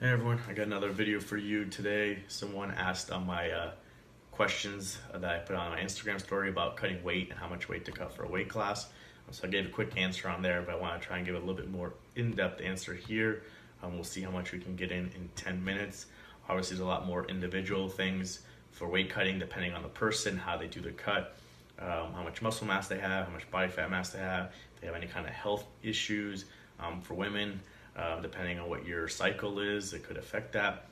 Hey everyone, I got another video for you today. Someone asked on my questions that I put on my Instagram story about cutting weight and how much weight to cut for a weight class. So I gave a quick answer on there, but I want to try and give a little bit more in-depth answer here. We'll see how much we can get in 10 minutes. Obviously, there's a lot more individual things for weight cutting depending on the person, how they do the cut, how much muscle mass they have, how much body fat mass they have, if they have any kind of health issues. For women, depending on what your cycle is, it could affect that.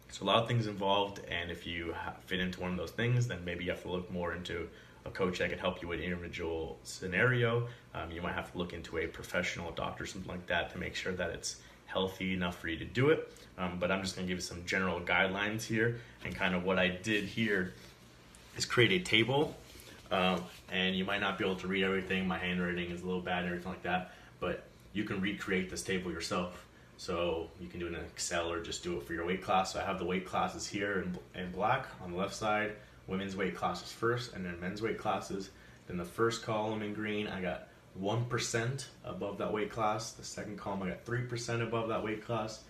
So a lot of things involved, and if you fit into one of those things, then maybe you have to look more into a coach that can help you with an individual scenario. You might have to look into a professional doctor, something like that, to make sure that it's healthy enough for you to do it. But I'm just going to give you some general guidelines here, and kind of what I did here is create a table. And you might not be able to read everything. My handwriting is a little bad and everything like that, but you can recreate this table yourself. So you can do it in Excel or just do it for your weight class. So I have the weight classes here in black on the left side, women's weight classes first, and then men's weight classes. Then the first column in green, I got 1% above that weight class. The second column, I got 3% above that weight class.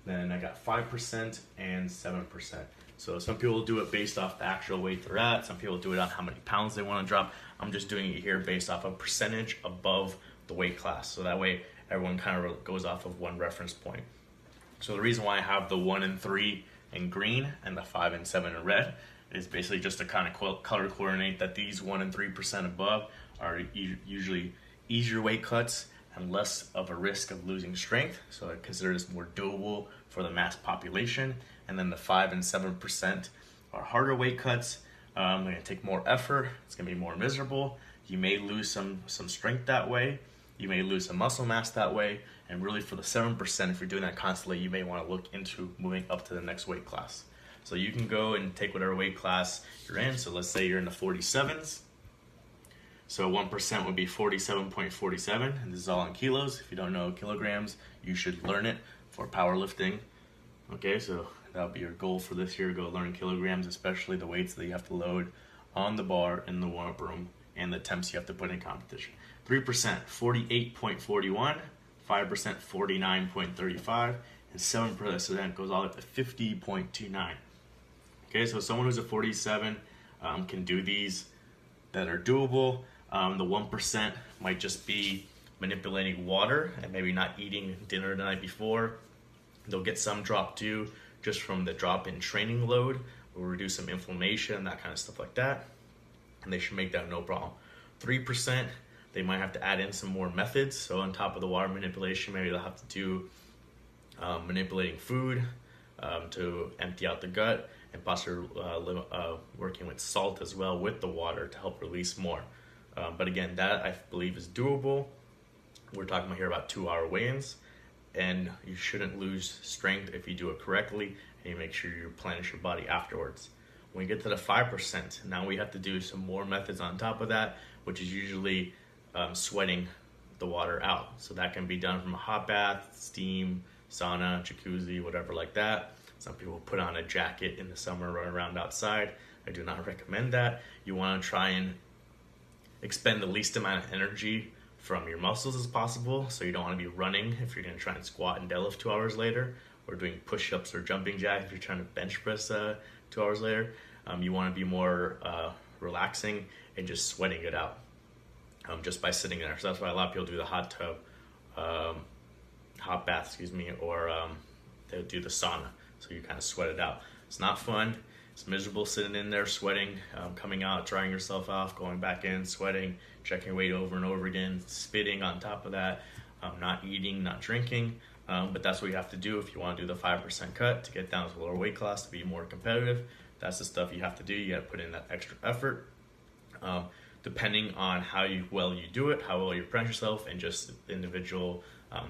Then I got 5% and 7%. So some people do it based off the actual weight they're at. Some people do it on how many pounds they want to drop. I'm just doing it here based off a percentage above the weight class. So that way everyone kind of goes off of one reference point. So the reason why I have the 1 and 3 in green and the 5 and 7 in red is basically just to kind of color coordinate that these 1 and 3% above are usually easier weight cuts and less of a risk of losing strength. So I consider this more doable for the mass population. And then the 5 and 7% are harder weight cuts. They're gonna take more effort. It's gonna be more miserable. You may lose some strength that way. You may lose some muscle mass that way. And really for the 7%, if you're doing that constantly, you may want to look into moving up to the next weight class. So you can go and take whatever weight class you're in. So let's say you're in the 47s. So 1% would be 47.47, and this is all in kilos. If you don't know kilograms, you should learn it for powerlifting. Okay, so that'll be your goal for this year, go learn kilograms, especially the weights that you have to load on the bar in the warm-up room and the temps you have to put in competition. 3%, 48.41, 5%, 49.35, and 7% goes all up to 50.29. Okay, so someone who's a 47 can do these that are doable. The 1% might just be manipulating water and maybe not eating dinner the night before. They'll get some drop too, just from the drop in training load. Will reduce some inflammation, that kind of stuff like that. And they should make that no problem. 3%, they might have to add in some more methods. So on top of the water manipulation, maybe they'll have to do manipulating food to empty out the gut, and possibly working with salt as well with the water to help release more. But again, that I believe is doable. We're talking about here about 2-hour weigh-ins, and you shouldn't lose strength if you do it correctly and you make sure you replenish your body afterwards. When we get to the 5%, now we have to do some more methods on top of that, which is usually sweating the water out. So that can be done from a hot bath, steam, sauna, jacuzzi, whatever like that. Some people put on a jacket in the summer, run around outside. I do not recommend that. You want to try and expend the least amount of energy from your muscles as possible. So you don't want to be running if you're going to try and squat and deadlift 2 hours later, or doing push-ups or jumping jacks if you're trying to bench press 2 hours later. You want to be more relaxing and just sweating it out just by sitting there. So that's why a lot of people do the hot bath, or they'll do the sauna. So you kind of sweat it out. It's not fun. It's miserable sitting in there sweating, coming out, drying yourself off, going back in, sweating, checking your weight over and over again, spitting on top of that, not eating, not drinking. But that's what you have to do if you want to do the 5% cut to get down to the lower weight class to be more competitive. That's the stuff you have to do. You got to put in that extra effort. Depending on how well you do it, how well you prepare yourself, and just individual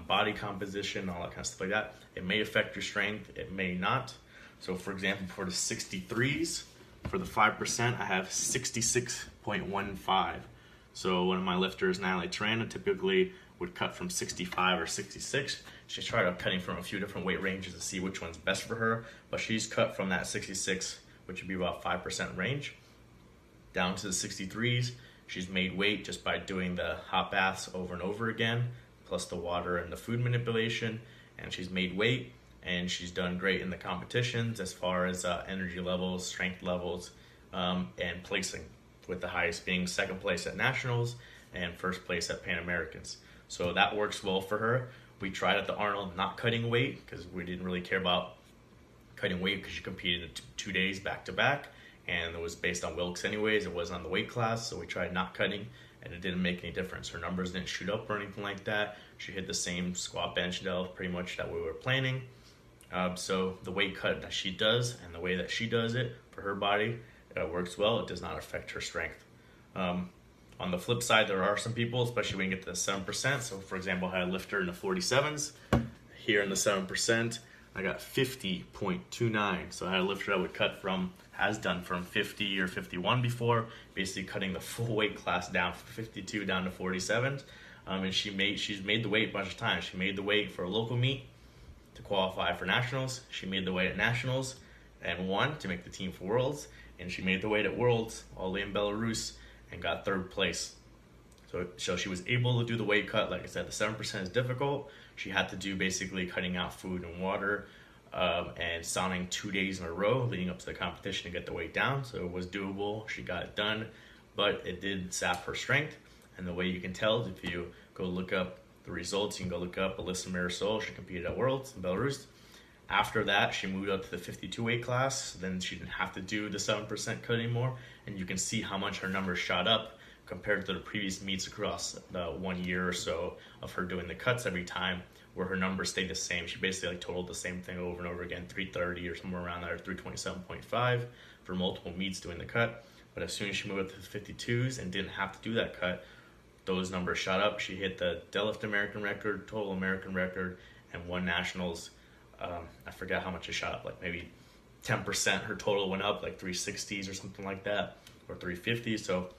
body composition, all that kind of stuff like that. It may affect your strength, it may not. So for example, for the 63s, for the 5%, I have 66.15. So one of my lifters, Natalie Tarana, typically would cut from 65 or 66. She's tried out cutting from a few different weight ranges to see which one's best for her, but she's cut from that 66, which would be about 5% range, down to the 63s. She's made weight just by doing the hot baths over and over again, plus the water and the food manipulation, and she's made weight and she's done great in the competitions as far as energy levels, strength levels, and placing, with the highest being second place at nationals and first place at Pan Americans. So that works well for her. We tried at the Arnold not cutting weight because we didn't really care about cutting weight because she competed 2 days back to back, and it was based on Wilks anyways. It wasn't on the weight class, so we tried not cutting, and it didn't make any difference. Her numbers didn't shoot up or anything like that. She hit the same squat, bench, deadlift pretty much that we were planning. So the weight cut that she does and the way that she does it for her body, works well. It does not affect her strength. On the flip side, there are some people, especially when you get to the 7%. So for example, I had a lifter in the 47s. Here in the 7%, I got 50.29. So I had a lifter that would cut has done from 50 or 51 before, basically cutting the full weight class down from 52 down to 47. And she's made the weight a bunch of times. She made the weight for a local meet to qualify for nationals. She made the weight at nationals and won to make the team for worlds. And she made the weight at worlds all the way in Belarus and got third place. So she was able to do the weight cut. Like I said, the 7% is difficult. She had to do basically cutting out food and water, and sauning 2 days in a row leading up to the competition to get the weight down. So it was doable. She got it done, but it did sap her strength. And the way you can tell is if you go look up the results, you can go look up Alyssa Marisol. She competed at Worlds in Belarus. After that, she moved up to the 52 weight class. Then she didn't have to do the 7% cut anymore. And you can see how much her numbers shot up compared to the previous meets across the 1 year or so of her doing the cuts every time, where her numbers stayed the same. She basically totaled the same thing over and over again, 330 or somewhere around there, 327.5 for multiple meets doing the cut. But as soon as she moved up to the 52s and didn't have to do that cut, those numbers shot up. She hit the deadlift American record, total American record, and won nationals. I forgot how much it shot up, like maybe 10%. Her total went up, like 360s or something like that, or 350s. So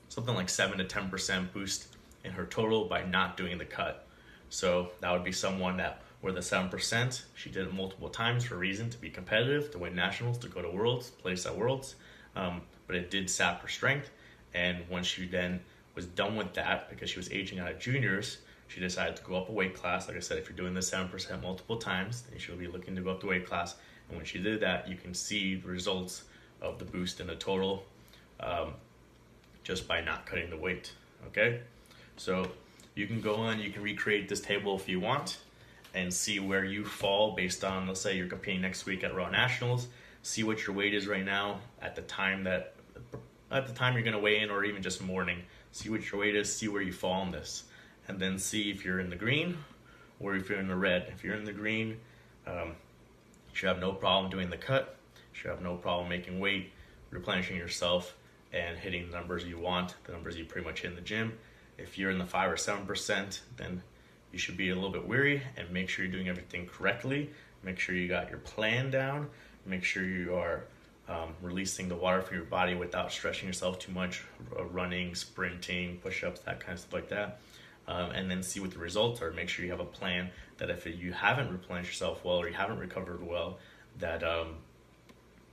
something like 7 to 10% boost in her total by not doing the cut. So that would be someone that, where the 7%, she did it multiple times for a reason, to be competitive, to win nationals, to go to worlds, place at worlds. But it did sap her strength. And when she then was done with that, because she was aging out of juniors, she decided to go up a weight class. Like I said, if you're doing the 7% multiple times, then you should be looking to go up the weight class. And when she did that, you can see the results of the boost in the total, just by not cutting the weight. Okay, so you can go on, you can recreate this table if you want and see where you fall based on, let's say you're competing next week at Raw Nationals. See what your weight is right now at the time you're going to weigh in, or even just morning. See what your weight is, see where you fall in this, and then see if you're in the green or if you're in the red. If you're in the green, you should have no problem doing the cut. You should have no problem making weight, replenishing yourself, and hitting the numbers you want, the numbers you pretty much hit in the gym. If you're in the 5 or 7%, then you should be a little bit weary, and make sure you're doing everything correctly. Make sure you got your plan down. Make sure you are releasing the water from your body without stretching yourself too much, running, sprinting, push-ups, that kind of stuff like that. And then see what the results are. Make sure you have a plan that if you haven't replenished yourself well, or you haven't recovered well, that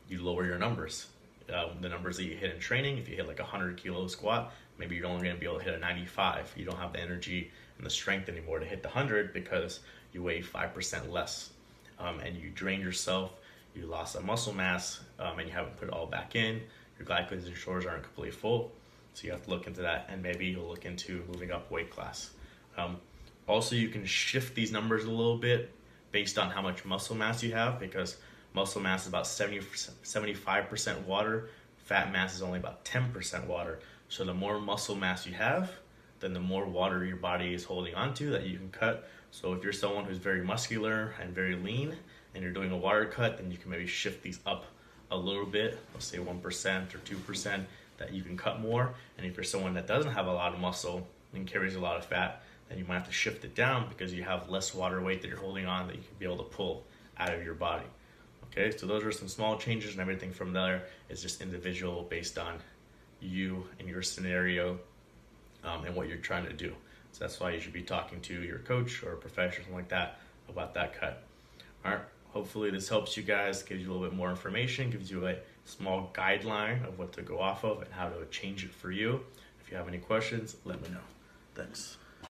you lower your numbers. The numbers that you hit in training, if you hit like a 100 kilo squat, maybe you're only going to be able to hit a 95. You don't have the energy and the strength anymore to hit the 100 because you weigh 5% less. And you drained yourself, you lost some muscle mass, and you haven't put it all back in. Your glycogen stores aren't completely full. So you have to look into that, and maybe you'll look into moving up weight class. Also, you can shift these numbers a little bit based on how much muscle mass you have, because muscle mass is about 75% water. Fat mass is only about 10% water. So the more muscle mass you have, then the more water your body is holding onto that you can cut. So if you're someone who's very muscular and very lean and you're doing a water cut, then you can maybe shift these up a little bit, let's say 1% or 2%, that you can cut more. And if you're someone that doesn't have a lot of muscle and carries a lot of fat, then you might have to shift it down because you have less water weight that you're holding on that you can be able to pull out of your body. Okay, so those are some small changes, and everything from there is just individual based on you and your scenario, and what you're trying to do. So that's why you should be talking to your coach or a professional, something like that, about that cut. All right, hopefully this helps you guys, gives you a little bit more information, gives you a small guideline of what to go off of and how to change it for you. If you have any questions, let me know. Thanks.